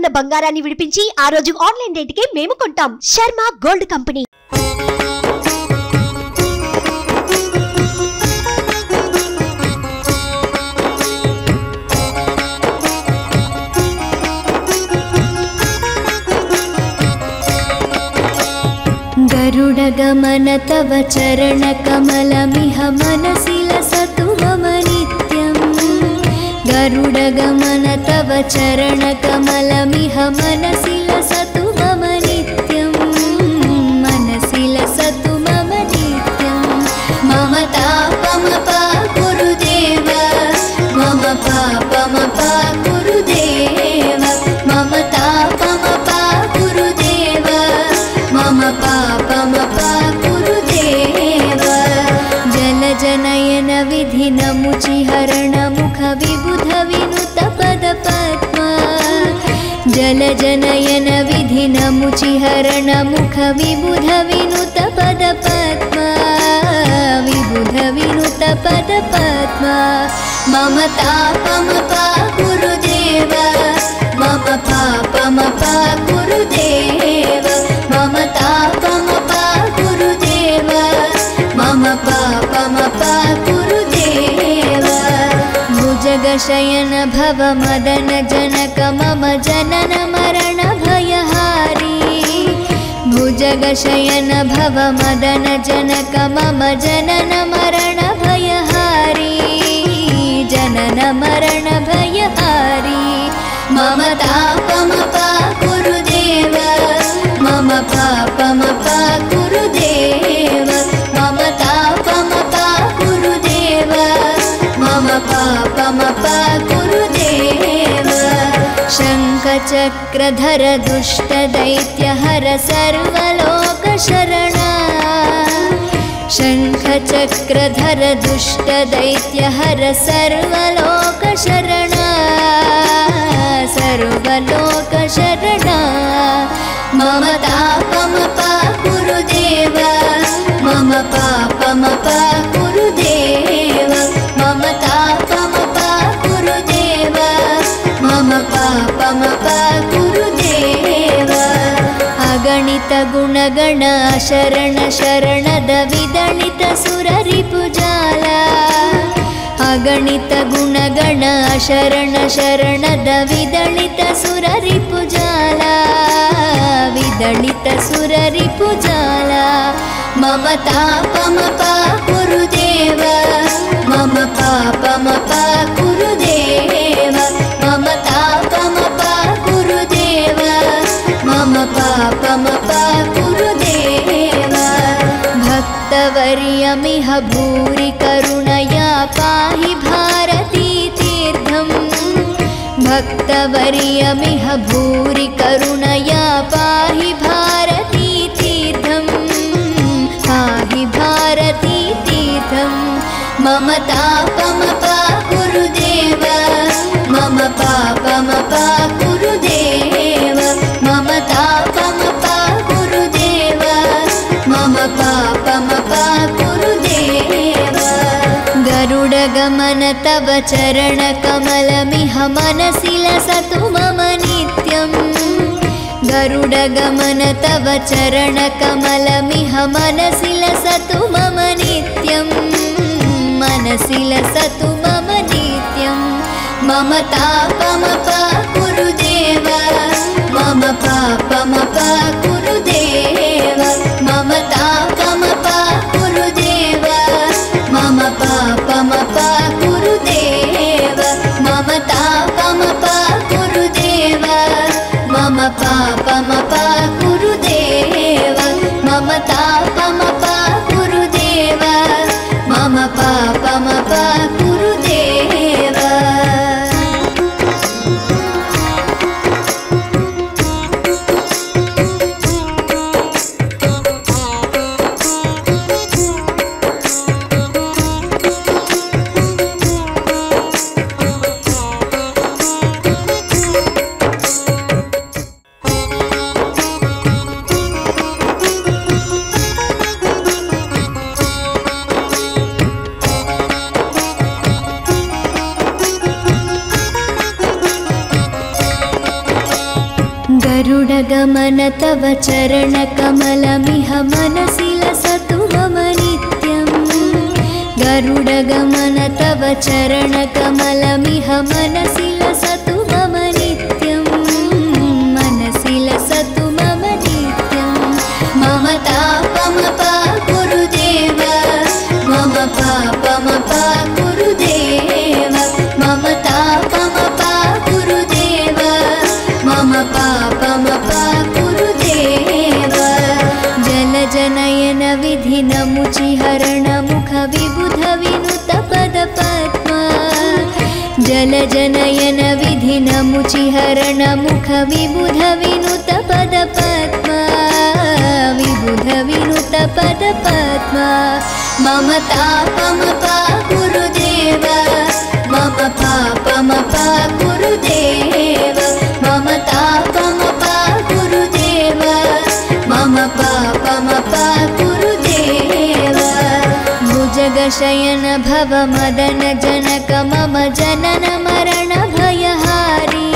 ఉన్న బంగారాన్ని విడిపించి ఆ రోజు ఆన్లైన్ రేటుకే మేము కొంటాం. Sharma gold company. गरुडगमन तव चरणकमलमिह मनसि लसतु मम नित्यम्। गरुडगमन तव चरणकमलमिह मनसि लसतु मम नित्यम्। मनसि लसतु मम नित्यम्। मम तापमपा गुरुदेव, मम पापमपा गुरुदेव, मम तापमपा गुरुदेव, मम पापमपा गुरुदेव। जलजनयन विधिनमुचिहरण मुख विबुध विनुत पदपद्मा। जलजनयन विधिनमुचिहरण मुख विबुध विनुत पदपद्मा। विबुध विनुत पदपद्मा। मम तापमपा गुरुदेव, मम पापमपा गुरुदेव, मम तापमपा गुरुदेव, मम पापमपा गुरुदेव। भुजगशयन भव मदन जनक मम जनन मरण भयहारी। भुजगशयन भव मदन जनक मम जनन मरण भयहारी। जनन मरण भयहारी। मम तापमपा गुरुदेव, मम पापमपा गुरुदेव, मम तापमपा गुरुदेव, मम पापमपा गुरुदेव। शङ्खचक्रधर दुष्टदैत्यहर सर्वलोकशरणा। शङ्खचक्रधर दुष्टदैत्यहर सर्वलोकशरणा। सर्वलोकशरणा। मम तापमपा गुरुदेव, मम पापमपा गुरुदेव, मम तापमपा गुरुदेव, मम पापमपा गुरुदेव। अगणित गुणगण शरण शरणद विदलित सुररिपुजाला। अगणित गुणगण शरण शरणद विदलित सुररिपुजाला। विदलित सुररिपुजाला। मम तापमपा गुरुदेव, मम पापमपा गुरुदेव, मम तापमपा गुरुदेव, मम पापमपा गुरुदेव। भक्तवर्यमिह भूरि करुणया पाहि भारती तीर्थम्। भक्तवर्यमिह भूरि करुणया पाहि भारती तीर्थम्। पाहि भारती तीर्थम्। मम तापमपा गुरुदेव, मम पापमपा गुरुदेव, मम तापमपा गुरुदेव, मम पापमपा गुरुदेव। गरुडगमन तव चरणकमलमिह मनसि लसतु मम नित्यम्। गरुडगमन तव चरणकमलमिह मनसि लसतु मम नित्यम्। मनसि लसतु मम नित्यम्। मम तापमपा गुरुदेव, मम पापमपा गुरुदेव, मम तापमपा गुरुदेव, मम पापमपा गुरुदेव, मम तापमपा गुरुदेव, मम पापमपा गुरुदेव, मम तापमपा गुरुदेव, मम पापमपा गुरुदेव। गरुडगमन तव चरणकमलमिह मनसि लसतु मम नित्यम् गरुडगमन तव चरणकमलमिह मनसि लसतु मम नित्यम् मनसि लसतु मम नित्यम् मम तापमपा गुरुदेव मम पापमपा गुरुदेव मम तापमपा गुरुदेव मम पापमपा गुरुदेव जलजनयन विधिनमुचिहरणमुख विबुध विनुत पदपद्मा जलजनयन विधिनमुचिहरणमुख विबुध विनुत पदपद्मा विबुध विनुत पदपद्मा मम तापमपा गुरुदेव मम पापमपा गुरुदेव मम तापमपा गुरुदेव मम पापमपा गुरुदेव भुजगशयन भव मदन जनक मम जनन मरण भयहारी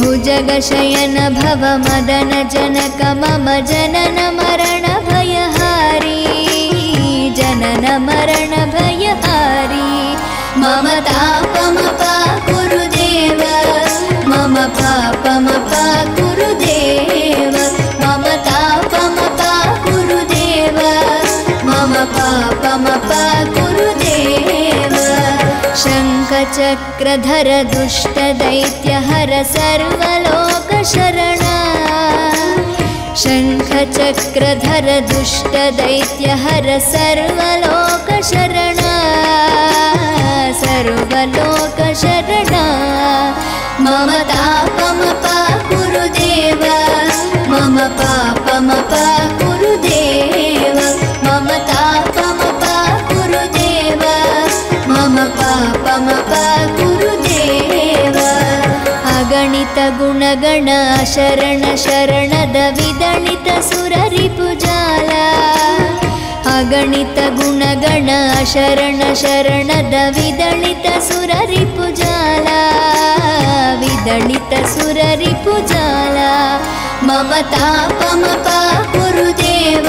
भुजगशयन भव मदन जनक मम जनन मरण भयहारी जनन मरण भयहारी मम तापमपा गुरुदेव मम पापमपा गुरुदेव मम तापमपा गुरुदेव मम पापमपा गुरुदेव शङ्खचक्रधर दुष्टदैत्यहर सर्वलोकशरणा शङ्खचक्रधर दुष्टदैत्यहर सर्वलोकशरणा सर्वलोकशरणा मम तापमपा गुरुदेव मम पापमपा गुरुदेव मम तापमपा गुरुदेव मम पापमपा गुरुदेव अगणित गुणगण शरण शरणद विदलित सुररिपुजाला अगणित गुणगण शरण शरणद विदलित सुररिपुजाला विदलित सुररिपुजाला मम तापमपा गुरुदेव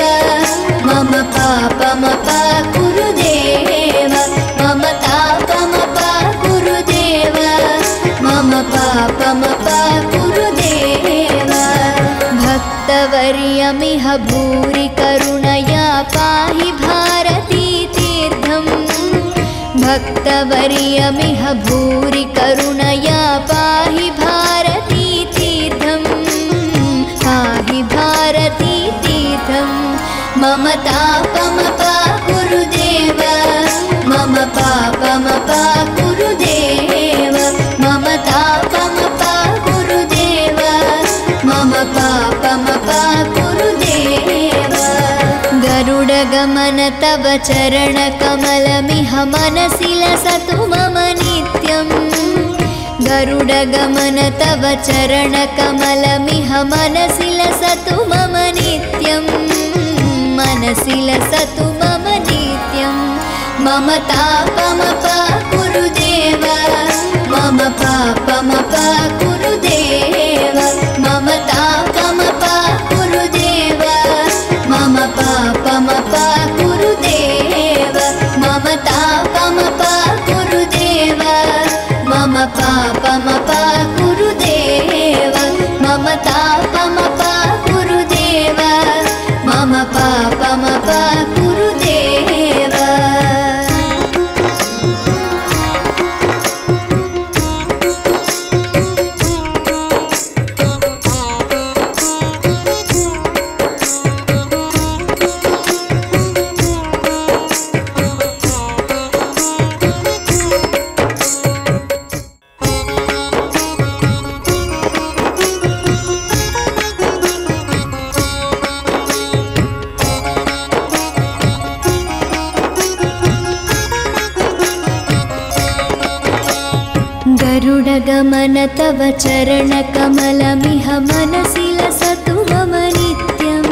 मम पापमपा गुरुदेव मम तापमपा गुरुदेव मम पापमपा गुरुदेव भक्तवर्यमिह भूरि करुणया पाहि भारती तीर्थम् भक्तवर्यमिह भूरि करुणया पाहि भारती तीर्थम् पाहि भारती तीर्थम् मम तापमपा गुरुदेव मम पापमपा गुरुदेव मम तापमपा गुरुदेव मम पापमपा गुरुदेव गरुडगमन तव चरणकमलमिह मनसि लसतु मम नित्यम् गरुडगमन तव चरणकमलमिह मनसि लसतु मम नित्यम् मनसि लसतु मम नित्यम् मम तापमपा गुरुदेव मम पापमपा गुरुदेव मम तापमपा गुरुदेव मम पापमपा गुरुदेव मम तापमपा गुरुदेव मम पापमपा गुरुदेव मम तापमपा गुरुदेव मम पापमपा गुरुदेव गरुडगमन तव चरणकमलमिह मनसि लसतु मम नित्यम्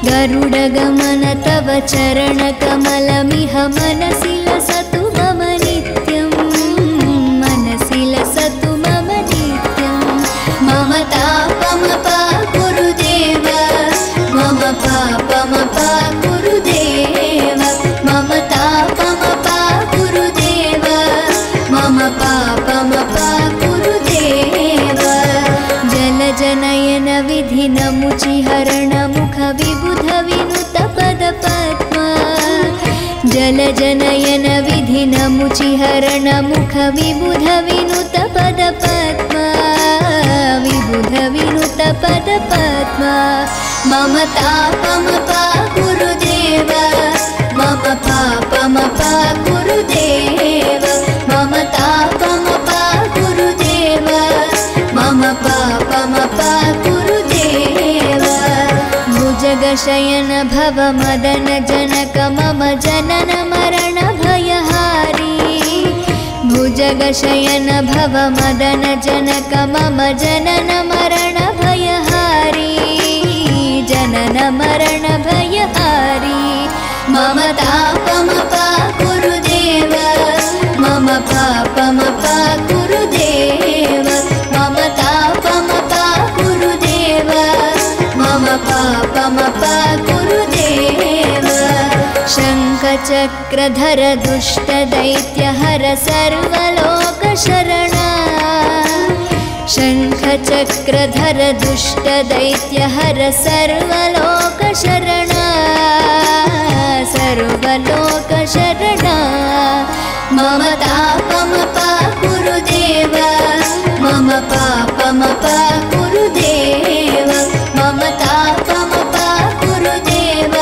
गरुडगमन तव चरणकमलमिह मनसि लसतु मम नित्यम् मनसि लसतु मम नित्यम् मम ताप जलजनयन विधिनमुचिहरण मुख विबुध विनुत पदपद्मा विबुध विनुत पदपद्मा मम तापमपा गुरुदेव मम पापमपा गुरुदेव मम तापमपा गुरुदेव मम पापमपा गुरुदेव भुजगशयन भव मदन जनक मम जनन मरण भयहारी भुजगशयन भव मदन जनक मम जनन मरण भयहारी जनन मरण भयहारी मम तापमपा गुरुदेव मम पापमपा गुरुदेव मम तापमपा गुरुदेव मम पापमपा गुरुदेव शङ्खचक्रधर दुष्टदैत्यहर सर्वलोकशरणा शङ्खचक्रधर दुष्टदैत्यहर सर्वलोकशरणा सर्वलोकशरणा मम तापमपा गुरुदेव मम पापमपा गुरुदेव मम तापमपा गुरुदेव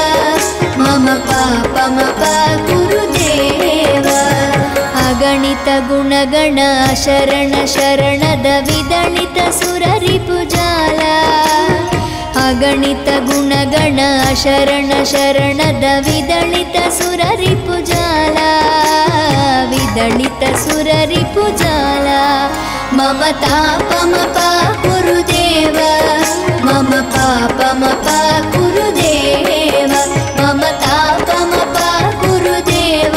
मम पापमपा गुरुदेव अगणित गुणगण शरण शरणद विदणित सुररिपुजाला अगणित गुणगण शरण शरणद विदणित सुररिपुजाला विदणित सुररिपुजाला मम तापमपा गुरुदेव मम पापमपा गुरुदेव मम तापमपा गुरुदेव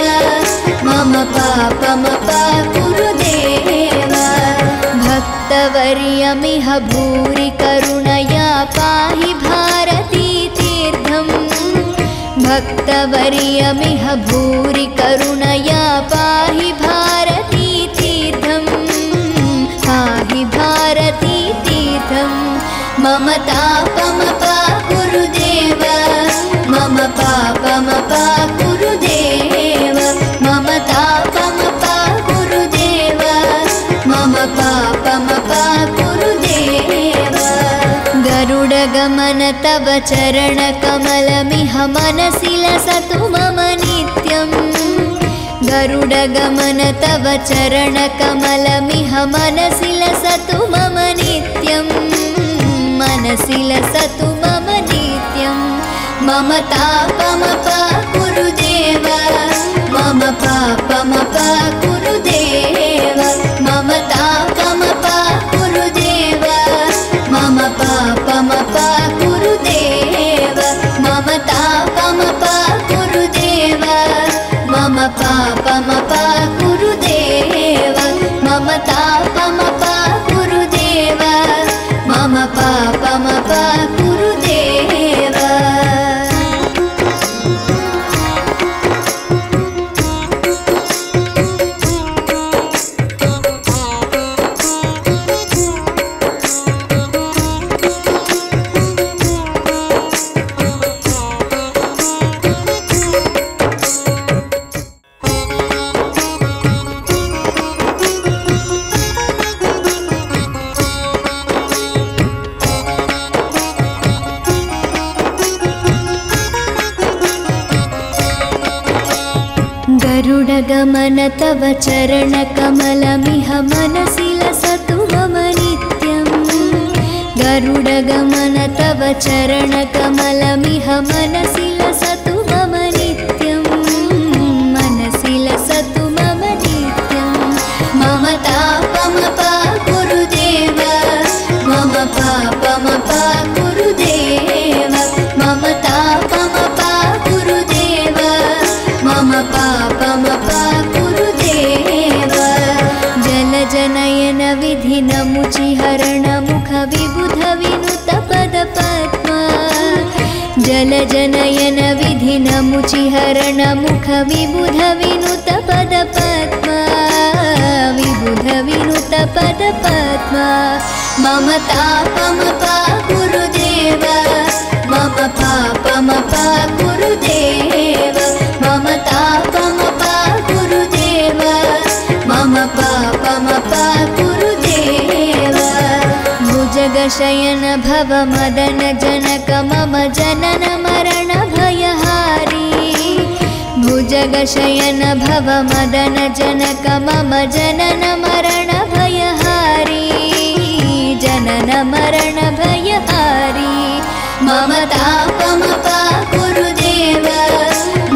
मम पापमपा गुरुदेव भक्तवर्यमिह भूरि करुणया पाहि भारती तीर्थम् भक्तवर्यमिह भूरि करुणया पाहि भारती तीर्थम् पाहि भारती तीर्थम् मम तापमपा गुरुदेव मम पापमपा गुरुदेव मम तापमपा गुरुदेव मम पापमपा गुरुदेव गरुडगमन तव चरणकमलमिह मनसि लसतु मम नित्यम् गरुडगमन तव चरणकमलमिह मनसि लसतु मम नित्यम् मनसि लसतु मम नित्यम् मम तापमपा गुरुदेव मम पापमपा गुरुदेव मम तापमपा गुरुदेव मम पापमपा गुरुदेव मम तापमपा गुरुदेव मम पापमपा गुरुदेव मम तापमपा गुरुदेव मम पापमपा गुरुदेव गरुडगमन तव चरणकमलमिह मनसि लसतु मम नित्यम् गरुडगमन तव चरणकमलमिह मनसि लसतु मम नित्यम् मनसि लसतु मम नित्यम् मम तापमपा गुरुदेव मम पापमपा गुरुदेव मम तापमपा गुरुदेव मम पापमपा गुरुदेव जलजनयन विधिनमुचिहरण मुख विबुध विनुत पदपद्मा जलजनयन विधिनमुचिहरण मुख विबुध विनुत पदपद्मा विबुध विनुत पदपद्मा मम तापमपा गुरुदेव मम पापमपा गुरुदेव मम ताप भुजगशयन भव मदन जनक मम जनन मरण भयहारी भुजगशयन भव मदन जनक मम जनन मरण भयहारी जनन मरण भयहारी मम तापमपा कुरुदेव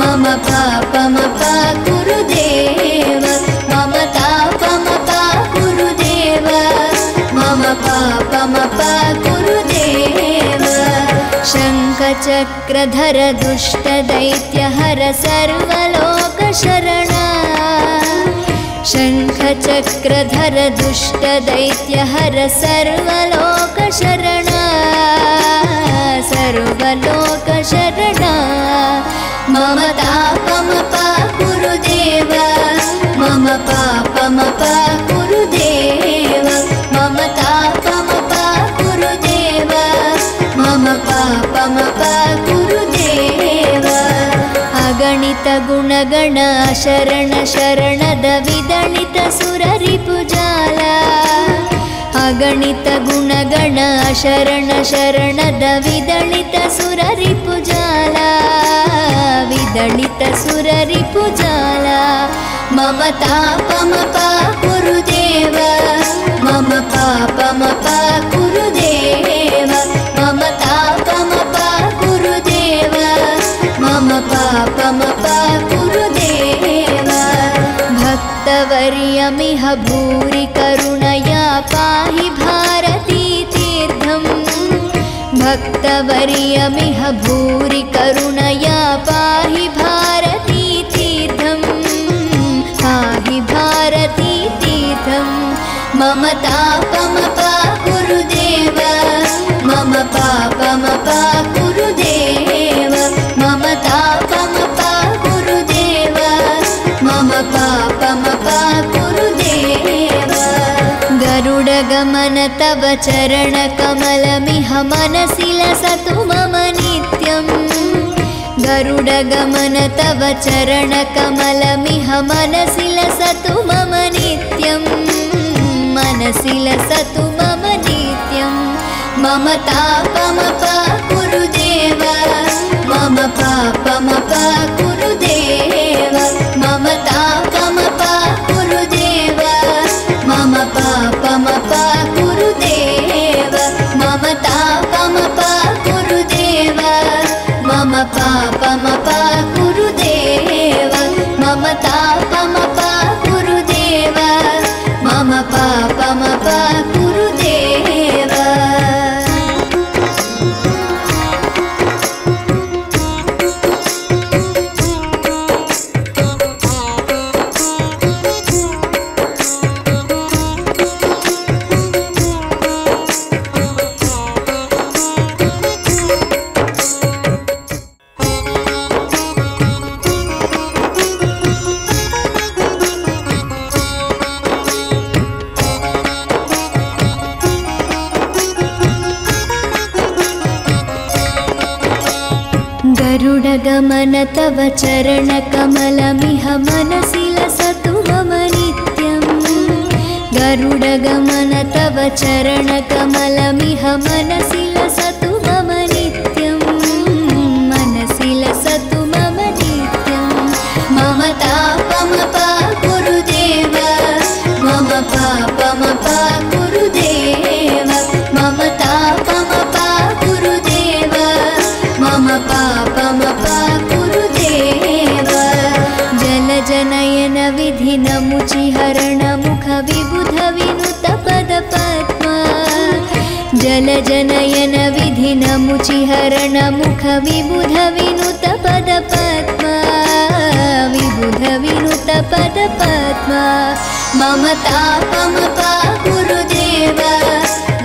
मम पापमपा कुरुदेव मम तापमपा कुरुदेव मम पापमपा कुरुदेव शङ्खचक्रधर दुष्टदैत्यहर सर्वलोकशरणा शङ्खचक्रधर दुष्टदैत्यहर सर्वलोकशरणा सर्वलोकशरणा मम तापमपा कुरुदेव मम पापमपा कुरुदेव मम तापमपा कुरुदेव मम पापमपा कुरुदेव अगणित गुणगण शरण शरणद विदलित सुररिपुजाला अगणित गुणगण शरण शरणद विदलित सुररिपुजाला विदलित सुररिपुजाला मम तापमपा कुरुदेव मम पापमपा कुरुदेव मम तापमपा कुरुदेव मम पापमपा कुरुदेव भक्तवर्यमिह भूरि करुणया पाहि भारती तीर्थम् भक्तवर्यमिह भूरि करुणया पाहि भारती तीर्थम् पाहि भारती तीर्थम् मम तापमपा कुरुदेव मम पापमपा कुरुदेव मम तापमपा कुरुदेव मम पापमपा कुरुदेव गरुडगमन तव चरणकमलमिह मनसि लसतु मम नित्यम् गरुडगमन तव चरणकमलमिह मनसि लसतु मम नित्यम् मनसि लसतु मम नित्यम् मम तापमपा कुरुदेव मम पापमपा कुरुदेव मम तापमपा कुरुदेव मम पापमपा कुरुदेव मम तापमपा कुरुदेव मम पापमपा कुरुदेव मम तापमपा कुरुदेव मम पापमपा कुरुदेव गरुडगमन तव चरणकमलमिह मनसि लसतु मम नित्यम् गरुडगमन तव चरणकमलमिह मनसि लसतु मम नित्यम् मनसि लसतु मम नित्यम् मम तापमपा कुरुदेव मम पापमपा कुरुदेव मम तापमपा कुरुदेव मम पापमपा कुरुदेव जलजनयन विधिनमुचिहरण मुख विबुध विनुत पदपद्मा जलजनयन विधिनमुचिहरण मुख विबुध विनुत पदपद्मा विबुध विनुत पदपद्मा मम तापमपा कुरुदेव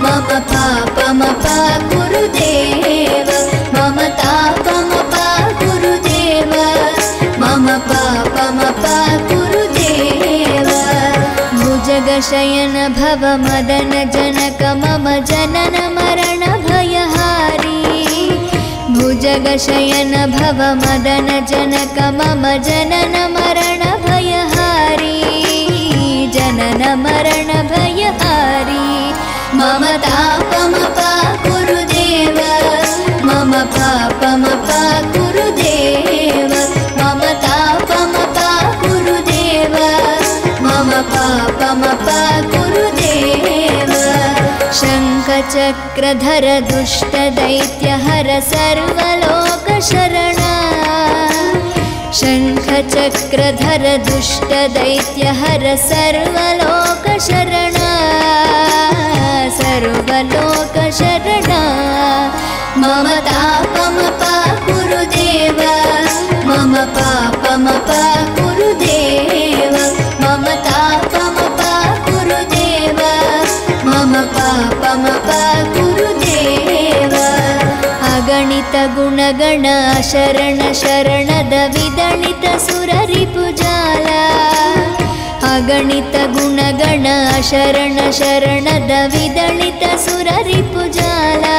मम पापमपा कुरुदेव मम तापमपा कुरुदेव मम पापमपा कुरुदेव भुजगशयन भव मदन जनक मम जनन मरण भयहारी भुजगशयन भव मदन जनक मम जनन मरण भयहारी जनन मरण भयहारी मम तापमपा गुरुदेव मम पापमपा गुरुदेव मम तापमपा गुरुदेव मम पापमपा गुरुदेव शङ्खचक्रधर दुष्टदैत्यहर सर्वलोकशरणा शङ्खचक्रधर दुष्टदैत्यहर सर्वलोकशरणा सर्वलोकशरणा मम तापमपा गुरुदेव मम पापमपा गुरुदेव मम तापमपा गुरुदेव मम पापमपा गुरुदेव अगणित गुणगण शरण शरणद विदलित सुररिपुजाला अगणित गुणगण शरण शरणद विदलित सुररिपुजाला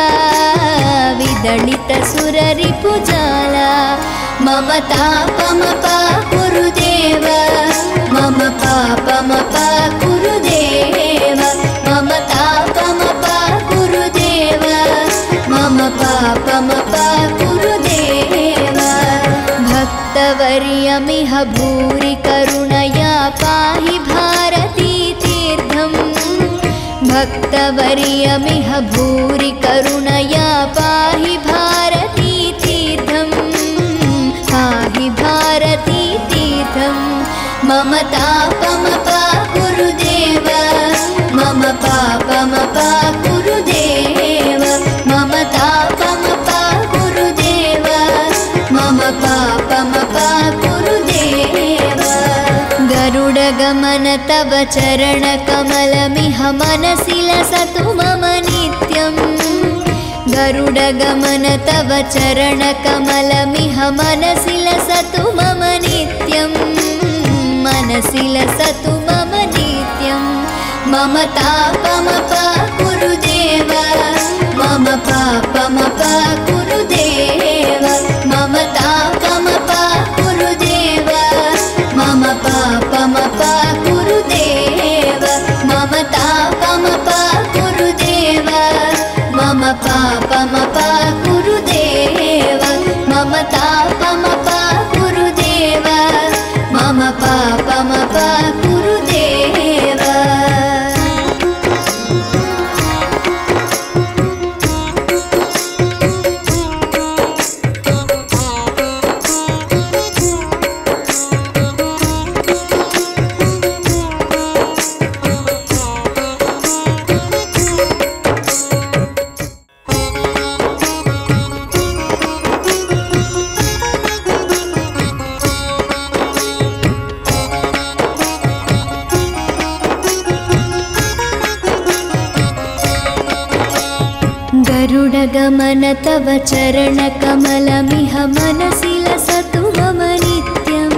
विदलित सुररिपुजाला मम तापमपा गुरुदेव मम पापमपा गुरुदेव मम तापमपा गुरुदेव मम पापमपा गुरुदेव भक्तवर्यमिह भूरि करुणया पाहि भारती तीर्थम् भक्तवर्यमिह भूरि करुणया पाहि भारती तीर्थम् पाहि भारती तीर्थम् मम तापमपा गुरुदेव मम पापमपा गुरुदेव मम तापमपा गुरुदेव मम पापमपा गुरुदेव गरुडगमन तव चरणकमलमिह मनसि लसतु मम नित्यम् गरुडगमन तव चरणकमलमिह मनसि लसतु मम नित्यम् मनसि लसतु मम नित्यम् मम तापमपा गुरुदेव मम पापमपा गुरुदेव मम तापमपा गुरुदेव मम पापमपा गुरुदेव मम तापमपा गुरुदेव मम पापमपा गुरुदेव मम तापमपा गुरुदेव मम पापमपा गुरुदेव गरुडगमन तव चरणकमलमिह मनसि लसतु मम नित्यम्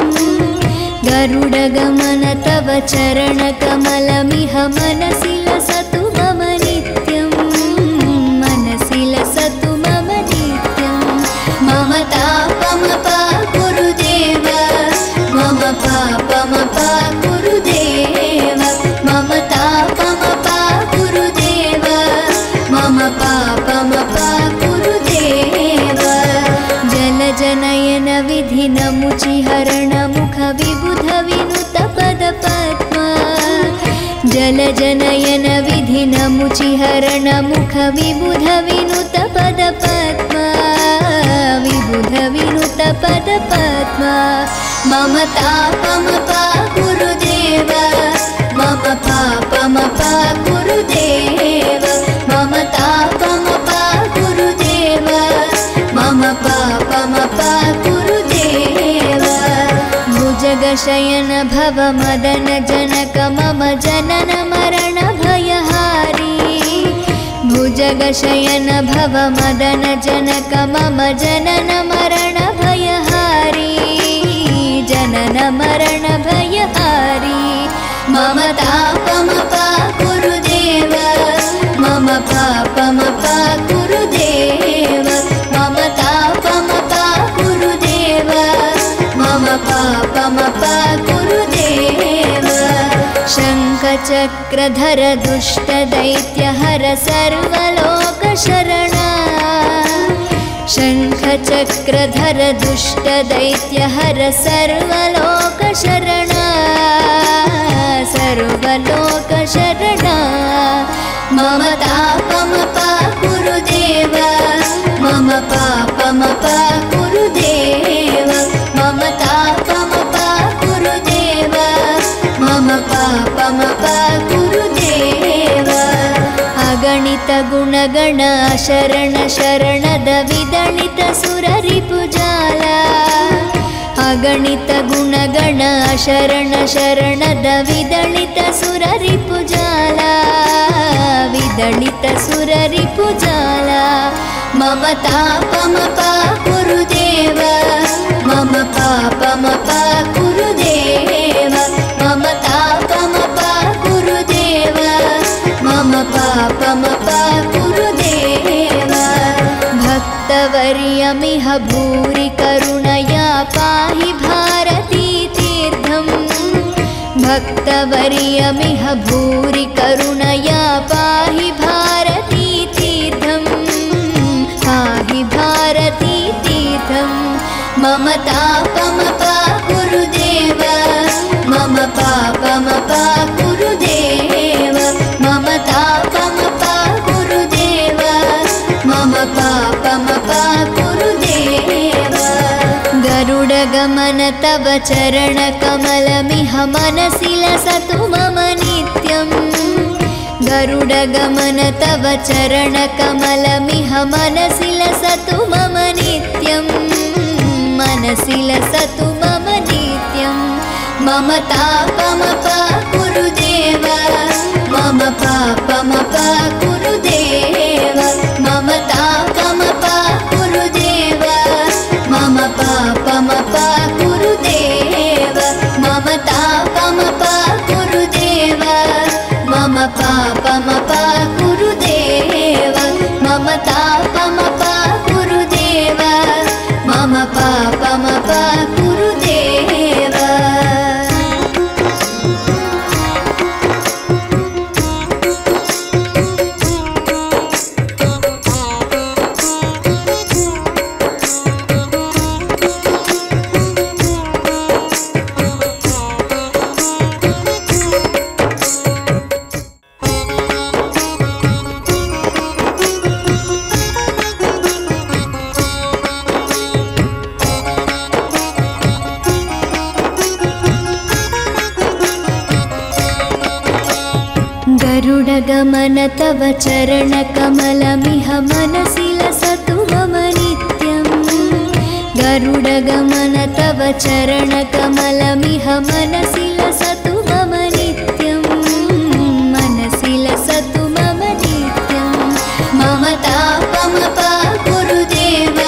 गरुडगमन तव चरणकमलमिह मनसि लसतु मम नित्यम् मनसि लसतु मम नित्यम् मम तापमपा गुरुदेव मम पापमपा गुरुदेव मम तापमपा गुरुदेव मम पापमपा गुरुदेव जलजनयन विधिनमुचिहरण मुख विबुध विनुत पदपद्मा जलजनयन विधिनमुचिहरण मुख विबुध विनुत पदपद्मा विबुध विनुत पदपद्मा मम तापमपा गुरुदेव मम पापमपा गुरुदेव मम तापमपा गुरुदेव मम पापमपा गुरुदेव भुजगशयन भव मदन जनक मम जनन मरण भयहारी भुजगशयन भव मदन जनक मम जनन मरण भयहारी जनन मरण भयहारी मम तापमपा गुरुदेव मम पापमपा गुरुदेव मम तापमपा गुरुदेव मम पापमपा गुरुदेव शङ्ख शङ्खचक्रधर दुष्टदैत्यहर सर्वलोकशरणा शङ्खचक्रधर दुष्टदैत्यहर सर्वलोकशरणा सर्वलोकशरणा मम तापमपाकुरु देव मम पापमपाकुरु देव मम तापमपाकुरु देव मम पापमपाकुरु देव अगणित गुणगण शरण शरणद विदलित सुररिपुजाला अगणित गुणगण शरण शरणद विदलित सुररिपुजाला विदलित सुररिपुजाला मम तापमपाकुरु देव मम पापमपाकुरु देव मम तापमपाकुरु देव मम पापमपाकुरु देव भक्तवर्यमिह भूरि करुणया पाहि भारती तीर्थम् भक्तवर्यमिह भूरि करुणया पाहि भारती तीर्थम् पाहि भारती तीर्थम् मम तापमपाकुरु देव मम पापमपाकुरु देव मम तापमपाकुरु देव मम पापमपाकुरु देव गरुडगमन तव चरणकमलमिह मनसि लसतु मम नित्यम् गरुडगमन तव चरणकमलमिह मनसि लसतु मम नित्यम् मनसि लसतु मम नित्यम् मम तापमपाकुरु देव मम पापमपाकुरु देव मम तापमपाकुरु देव मम पापमपाकुरु देव मम तापमपाकुरु देव मम पापमपाकुरु देव मम तापमपाकुरु देव मम पापमपाकुरु देव गरुडगमन तव चरणकमलमिह मनसि लसतु मम नित्यम् गरुडगमन तव चरणकमलमिह मनसि लसतु मम नित्यम् मनसि लसतु मम नित्यम् मम तापमपाकुरु देव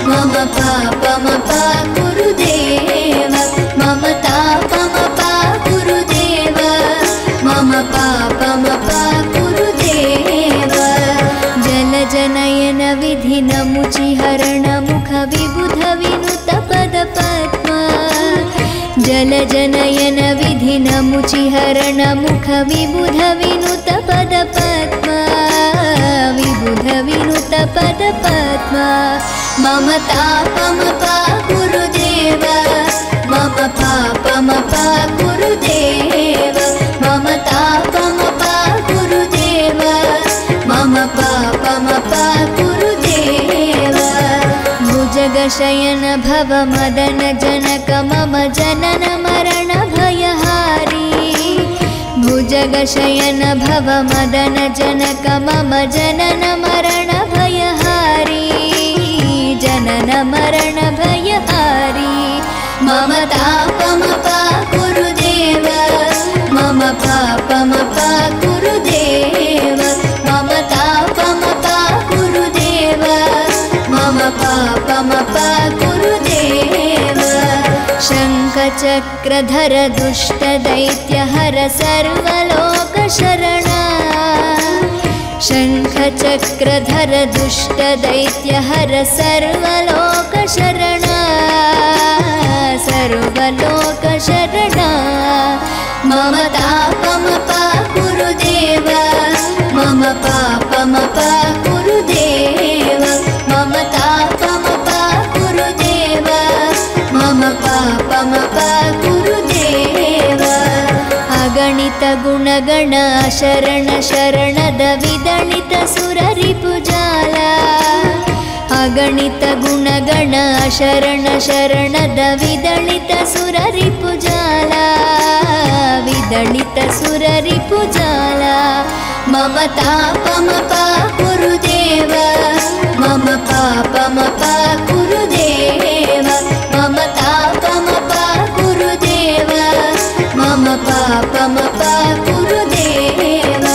मम पापमपाकुरु देव मम तापमपाकुरु देव मम पापमपाकुरु देव जलजनयन विधिनमुचिहरण मुख विबुध विनुत पदपद्मा जलजनयन विधिनमुचिहरण मुख विबुध विनुत पदपद्मा विबुध विनुत पदपद्मा मम तापमपाकुरु देव मम पापमपाकुरु देव मम तापमपाकुरु देव मम पापमपाकुरु देव भुजगशयन भव मदन जनक मम जनन मरण भयहारी भुजगशयन भव मदन जनक मम जनन मरण भयहारी जनन मरण भयहारी मम तापमपाकुरु देव मम पापमपाकुरु देव मम तापमपाकुरु देव मम पापमपाकुरु देव शङ्खचक्रधर दुष्टदैत्यहर सर्वलोकशरणा शङ्खचक्रधर दुष्टदैत्यहर सर्वलोकशरणा सर्वलोकशरणा मम तापमपा गुरुदेव मम पापमपा गुरुदेव मम तापमपा गुरुदेव मम पापमपा गुरुदेव अगणित गुणगण शरण शरणद विदलित सुररिपुजाला अगणित गुणगण शरण शरणद विदलित सुररिपुजाला विदलित सुररिपुजाला मम तापमपा गुरुदेव मम पापमपा गुरुदेव मम तापमपा गुरुदेव मम पापमपा गुरुदेव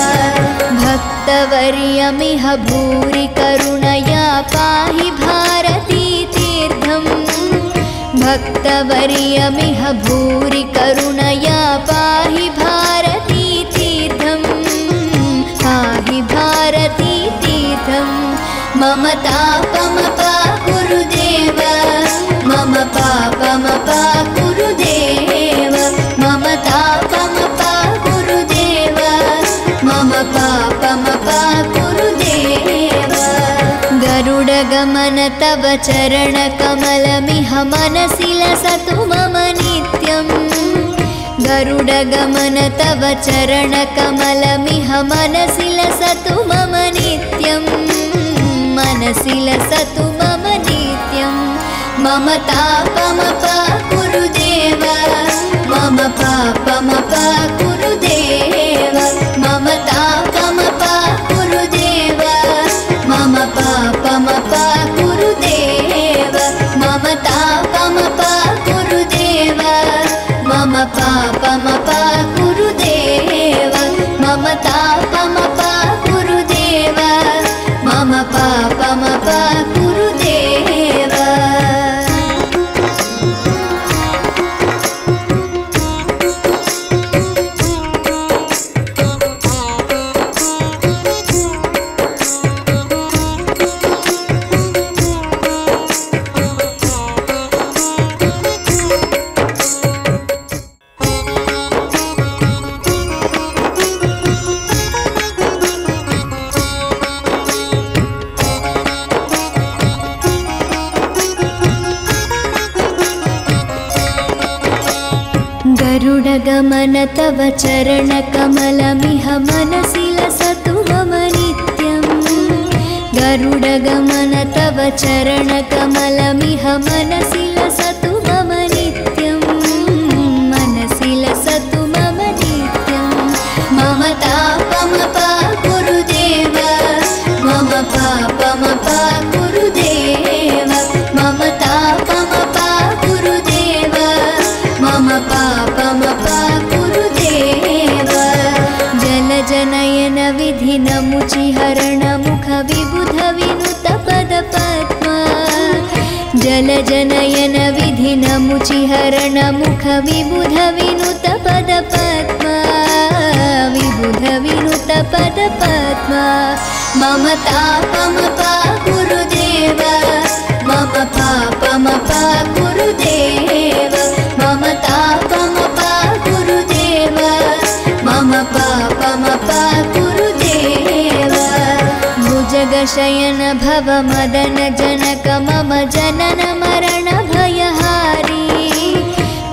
भक्तवर्यमिह भूरि करुणया पाहि भारती तीर्थम् भक्तवर्यमिह भूरि करुणया पाहि भारती तीर्थम् पाहि भारती तीर्थम् मम तापमपा गुरुदेव मम पापमपा गुरुदेव मम तापमपा गुरुदेव मम पापमपा गुरुदेव गरुडगमन तव चरणकमलमिह मनसि लसतु मम नित्यम् गरुडगमन तव चरणकमलमिह मनसि लसतु मम नित्यम् मनसि लसतु मम नित्यम् मम तापमपा गुरुदेव मम पापमपा गुरुदेव मम तापमपा गुरुदेव मम पापमपा गुरुदेव मम तापमपा गुरुदेव मम पापमपा गुरुदेव मम तापमपा गुरुदेव मम पापमपा गुरुदेव गरुडगमन तव चरणकमलमिह मनसि लसतु मम नित्यम् गरुडगमन तव चरणकमलमिह मनसि लसतु मम नित्यम् मनसि लसतु मम नित्यम् मम तापमपा गुरुदेव मम पापमपा गुरुदेव मम तापमपा गुरुदेव मम पापमपा गुरुदेव जलजनयन विधिनमुचिहरण मुख विबुध विनुत पदपद्मा जलजनयन विधिनमुचिहरण मुख विबुध विनुत पदपद्मा विबुध विनुत पदपद्मा मम तापमपा गुरुदेव मम पापमपा गुरुदेव मम तापमपा गुरुदेव मम पापमपा गुरुदेव भुजगशयन भव मदन जनक मम जनन मरण भयहारी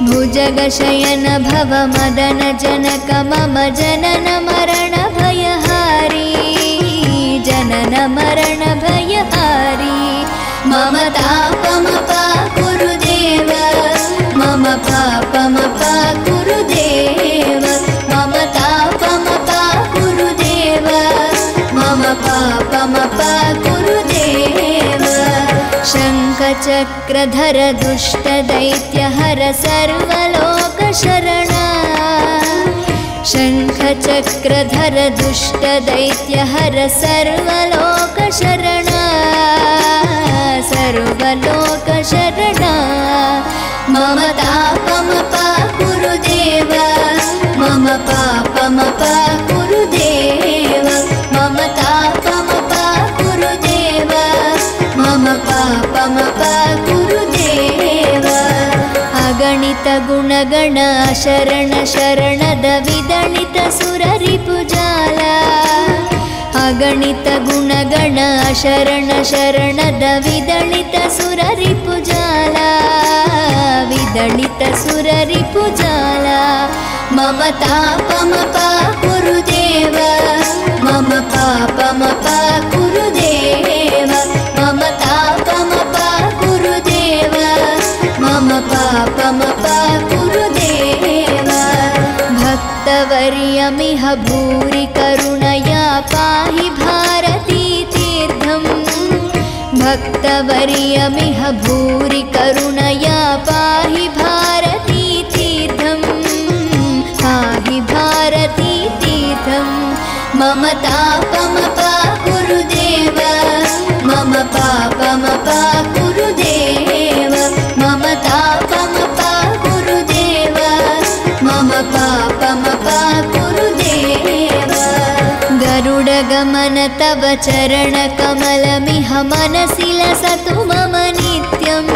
भुजगशयन भव मदन जनक मम जनन मरण भयहारी जनन मरण भयहारी मम तापमपा गुरुदेव मम पापमपा गुरुदेव मम तापमपा गुरुदेव मम पापमपा गुरुदेव शङ्खचक्रधर दुष्टदैत्यहर सर्वलोकशरणा शङ्खचक्रधर दुष्टदैत्यहर सर्वलोकशरणा सर्वलोकशरणा मम तापमपा गुरुदेव मम पापमपा गुरुदेव मम तापमपा गुरुदेव मम पापमपा गुरुदेव अगणित अगणित गुणगण शरण शरणद विदलित सुररिपुजाला अगणित गुणगण शरण शरणद विदलित सुररिपुजाला विदलित सुररिपुजाला मम तापमपा गुरुदेव मम पापमपा गुरुदेव मम तापमपा गुरुदेव मम पापमपा गुरुदेव भक्तवर्यमिह भूरि करुणया पाहि भारती तीर्थम् भक्तवर्यमिह भूरि करुणया पाहि भारती तीर्थम् पाहि भारती तीर्थम् मम तापमपा गुरुदेव मम पापमपा गुरुदेव मम तापमपा गुरुदेव मम पापमपा गुरुदेव गरुडगमन तव चरणकमलमिह मनसि लसतु मम नित्यम्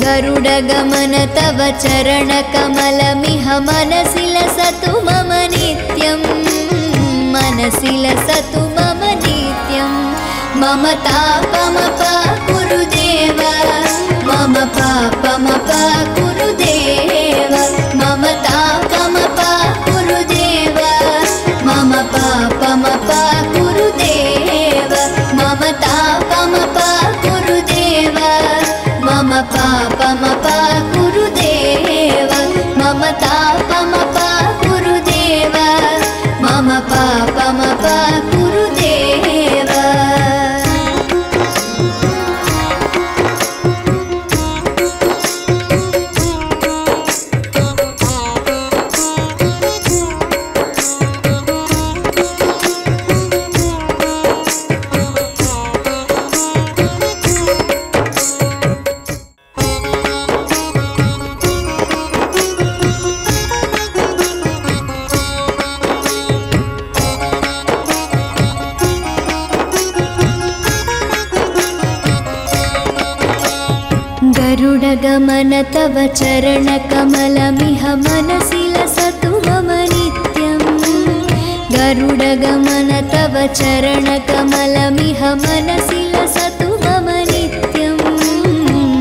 गरुडगमन तव चरणकमलमिह मनसि लसतु मम नित्यम् मनसि लसतु मम नित्यम् मम तापमपा गुरुदेव मम पापमपा गुरुदेव मम तापमपा गुरुदेव मम पापमपा गुरुदेव मम तापमपा गुरुदेव मम पापमपा गुरुदेव मम तापमपा गुरुदेव मम पापमपा गुरुदेव गरुडगमन तव चरणकमलमिह मनसि लसतु मम नित्यम् गरुडगमन तव चरणकमलमिह मनसि लसतु मम नित्यम्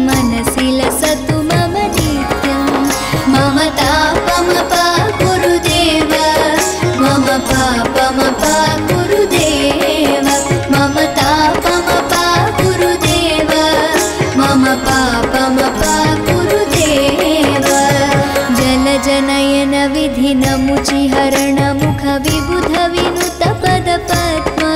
मनसि लसतु मम नित्यम् मम तापमपा गुरुदेव मम पापमपा गुरुदेव मम तापमपा गुरुदेव मम पापमपा गुरुदेव जलजनयन विधिनमुचिहरण मुख विबुध विनुत पदपद्मा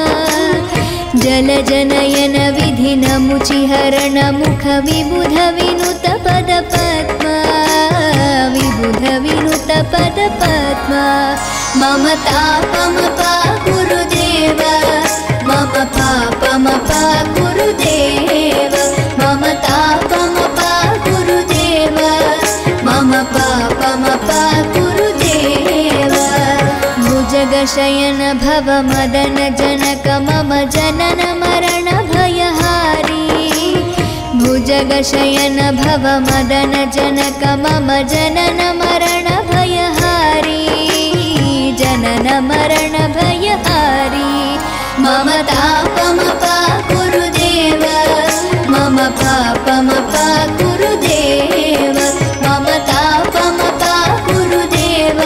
जलजनयन विधिनमुचिहरण मुख विबुध विनुत पदपद्मा विबुध विनुत पदपद्मा मम तापमपा गुरुदेव मम पापमपा गुरुदेव मम तापमपा गुरुदेव मम पापमपा गुरुदेव भुजगशयन भव मदन जनक मम जनन मरण भयहारी भुजगशयन भव मदन जनक मम जनन मरण भयहारी जनन मरण भयहारी मम तापमपा गुरुदेव मम पापमपा गुरुदेव मम तापमपा गुरुदेव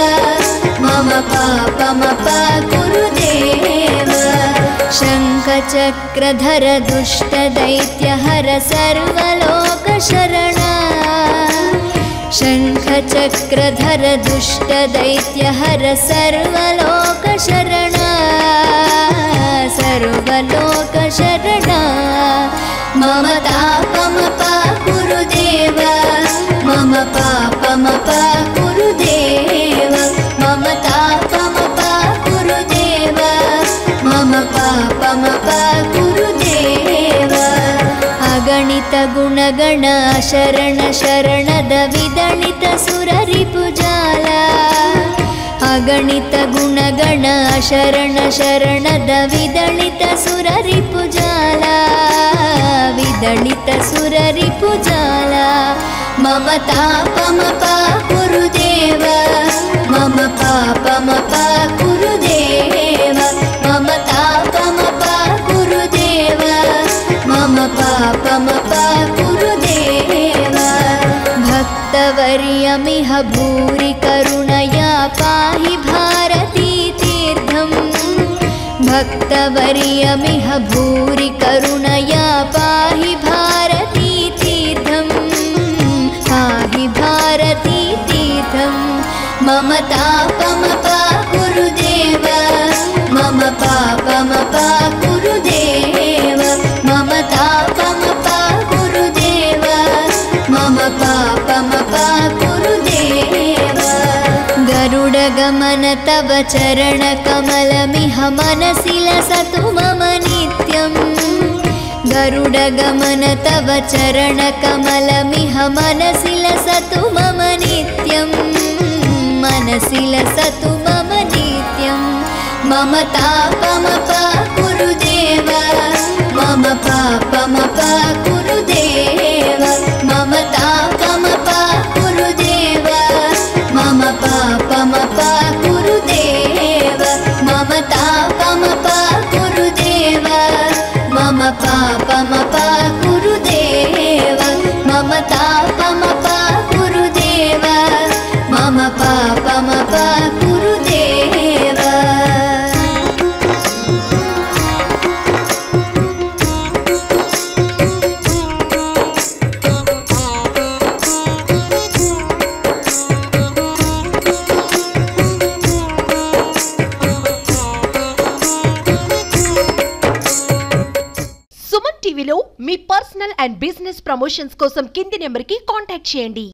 मम पापमपा गुरुदेव शङ्खचक्रधर दुष्टदैत्यहर सर्वलोकशरणा शङ्खचक्रधर दुष्टदैत्यहर सर्वलोकशरणा सर्वलोकशरणा मम तापमपा गुरुदेव मम पापमपा गुरुदेव मम तापमपा गुरुदेव मम पापमपा गुरुदेव अगणित गुणगण शरण शरणद विदलित सुररिपुजाला अगणित गुणगण शरण शरणद विदलित सुररिपुजाला विदलित सुररिपुजाला मम तापमपा गुरुदेव मम पापमपा गुरुदेव मम तापमपा गुरुदेव मम पापमपा गुरुदेव भक्तवर्यमिह भूरि करुणया पाहि भारती तीर्थम् भक्तवर्यमिह भूरि करुणया पाहि भारती तीर्थम् पाहि भारती तीर्थम् मम तापमपा गुरुदेव मम पापमपा गुरुदेव मम तापमपा गुरुदेव मम पापमपा गुरुदेव गरुडगमन तव चरणकमलमिह मनसि लसतु मम नित्यम् गरुडगमन तव चरणकमलमिह मनसि लसतु मम नित्यम् मनसि लसतु मम नित्यम् मम तापमपा गुरुदेव मम पापमपा गुरुदेव मम तापमपा गुरुदेव मम पापमपा गुरुदेव मम तापमपा गुरुदेव मम पापमपा गुरुदेव मम तापमपा गुरुदेव मम पापमपा गुरुदेव సుమన్ టీవీలో మీ పర్సనల్ అండ్ బిజినెస్ ప్రమోషన్స్ కోసం కింది నెంబర్కి కాంటాక్ట్ చేయండి.